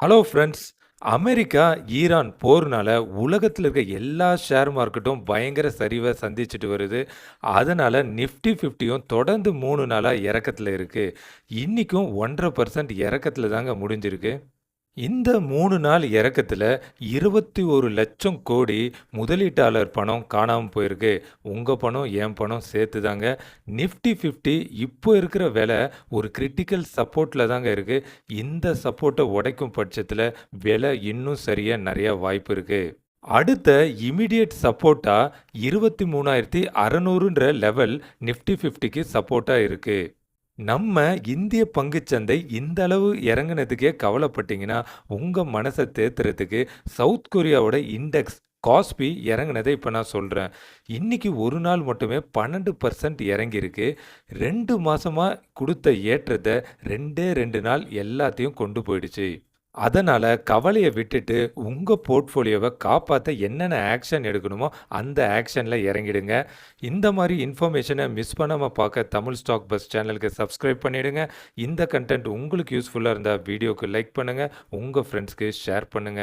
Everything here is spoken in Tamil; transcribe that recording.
Hello friends. அமெரிக்கா, ஈரான் போர்னால உலகத்துல இருக்க எல்லா ஷேர் மார்க்கெட்டும் பயங்கர சரிவ சந்திச்சுட்டு வருது. அதனால நிஃப்டி 50யும் தொடர்ந்து 3 நாளா இறக்கத்துல இருக்கு. இன்னிக்கும் 1.5% இறக்கத்துல தாங்க முடிஞ்சிருக்கு. இந்த 3 நாள் இறக்கத்துல 21,00,000 கோடி முதலீட்டாளர் பணம் காணாம போயிருக்கு. உங்க பணம், என் பணம் சேர்த்து தாங்க. நிஃப்டி 50 இப்போ இருக்கிற விலை ஒரு கிரிட்டிக்கல் சப்போர்ட்ல தாங்க இருக்கு. இந்த சப்போர்ட்டை உடைக்கும் பட்சத்துல விலை இன்னும் சரிய நிறைய வாய்ப்பு இருக்கு. அடுத்த இமிடியேட் சப்போர்ட்டா 23,600ன்ற லெவல் நிஃப்டி 50க்கு சப்போர்ட்டா இருக்கு. நம்ம இந்திய பங்குச்சந்தை இந்த அளவு இறங்குனதுக்கே கவலைப்பட்டீங்கன்னா, உங்க மனச தேத்துறதுக்கு சவுத் கொரியாவோட இண்டெக்ஸ் காஸ்பி இறங்குனத இப்ப நான் சொல்றேன். இன்னைக்கு ஒரு நாள் மட்டுமே 12% இறங்கியிருக்கு. 2 மாசமா குடுத்த ஏற்றத்த 2 நாள் எல்லாத்தையும் கொண்டு போயிடுச்சு. அதனால கவலைய விட்டுட்டு உங்க போர்ட்ஃபோலியோவ காப்பாத்த என்னென்ன ஆக்ஷன் எடுக்கணுமோ அந்த ஆக்ஷன்ல இறங்கிடுங்க. இந்த மாரி இன்ஃபர்மேஷன மிஸ் பண்ணாம பார்க்க தமிழ் ஸ்டாக் பஸ் சேனலுக்கு சப்ஸ்கிரைப் பண்ணிடுங்க. இந்த கன்டென்ட் உங்களுக்கு யூஸ்ஃபுல்லா இருந்தா வீடியோக்கு லைக் பண்ணுங்க. உங்க ஃப்ரெண்ட்ஸ்க்கு ஷேர் பண்ணுங்க.